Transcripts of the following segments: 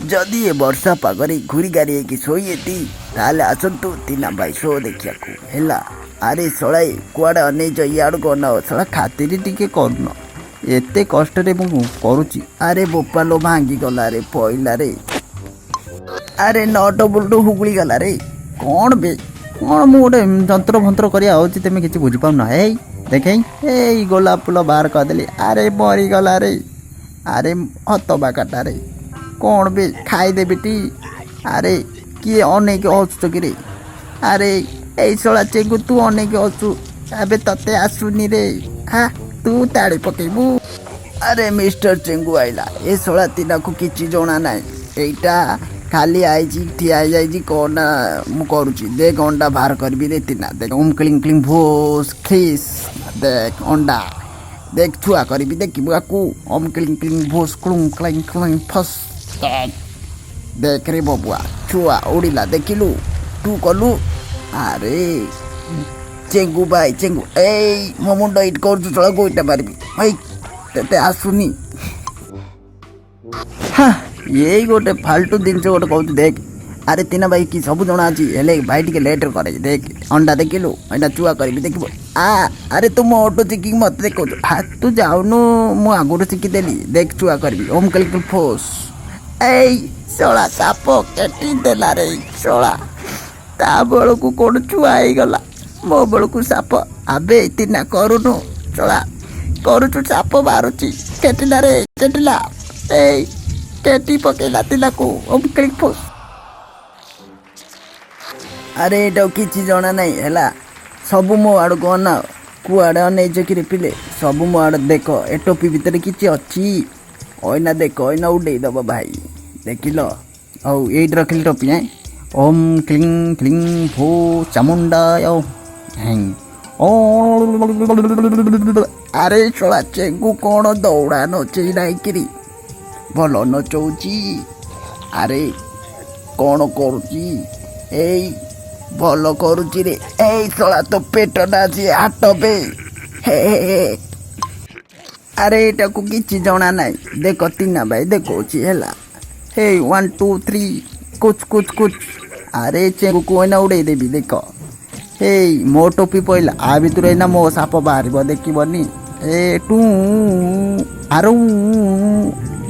जदि ए वर्षा पागरे घुरी गाड़ी की शोती ताले आसतु तीना भाई शो देखा है। अरे शलाए कुआड़े अनेच इाड़ू को अनाओ शला खातिर टिके करन एते कष्ट करुच्ची। अरे बोपालो भांगी गला रे पईला रे। अरे नट बुलटू हुगुली गला रे कौन बे कौन मु गोटे जंत्र भंत्र करिया होची तमे किछि बुझी पाउना हे देखे ए गोलाप फूल बाहर करदेली। अरे मरी गला रे। अरे हतबा काटा रे कौन बे खाई दे बेटी। अरे किए अनेक हसुच कि रे। अरे ए शला चेंगु तू अनेक हसु एबे तते आसुनी रे। हाँ तू ताड़ी पकेबू। अरे मिस्टर चेंगु आइला ए शला तीना को किछि जणा नाई एटा खाली आई ठिया जाइए कौन मु करुच्ची। देख अंडा बाहर करी रे तीना देख क्लिंग क्लिंग भोस खिस देख अंडा देख छुआ करी देखिबाकू क्लिंग क्लिंग भोस क्लुंग क्लिंग क्लिंग फस देख रे बबुआ छुआ उड़िला देखिलु तू कलु। अरे चेंगु भाई चेंगु ए मो मुंड इट कर चला गोइटा मारबी भाई तेते आसुनी। हाँ यही गोटे फालतू जिनस गोटे कहूँ देख। अरे तीना भाई कि सब जना अच्छी हेले भाई टे लेट करे देख अंडा देखिलु एटा चुआ करी देख। अरे तू मो ऑटो शिखिक मत देख हाँ तू जाऊनु मु आगुरी शिखिदेली देख चुआ करी ओम कल फोस ए शला साप केटी देला रे शला ता बेलू कौन छुआ गला मो बेलू साप। आबे तीना करुनु शला करुचु साप बाहरुची केटिला रे केटिला ए केटी पकेला तीना को ओम क्लिक फोस। अरे एटा किछि जणा नहीं हैला सब मो आड़ को अना कुआड़े अनेच कि पिले सब मो आड़ देख ए टोपी भितर किछि अच्छी ओइना देख ओइना उड़े दब भाई देखिल औ एट रखिल टोपी है ओम क्लिंग क्लिंग भो चामुंडा ओ हैंग ओ। अरे शला चेंगु कौन दौड़ा नचई नाई किरी भल नचौची। अरे कौन करुची ए भल करुची रे ए शला तो पेट नाची हाथ पे हे। अरे एटा को किछि जणा नाई देख तीना भाई देखौची हैला हे 1 2 3 कुछ कुछ कुछ। अरे चेंगु को ना उड़े देबी देख हे मो टोपी पइला आ भितर ना मो साप बाहर देखिबनी ए टू आरु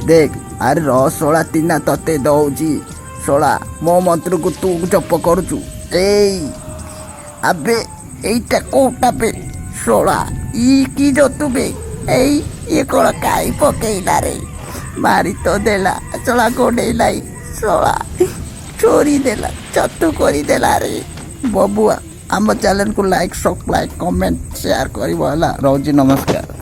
देख। अरे रसोला तीना तते दौची सोला मो मंत्र को तू जप करुचु ए अबे एटा कोटा पे सोला ई की जतु बे ए ये कोला काई पकेइला रे मारी तो देला सोला गोडेलाई सोला चोरी देला चतु करी देला रे बबुआ। आम चैनल को लाइक सब्सक्राइब कमेंट शेयर करिवला रोजी नमस्कार।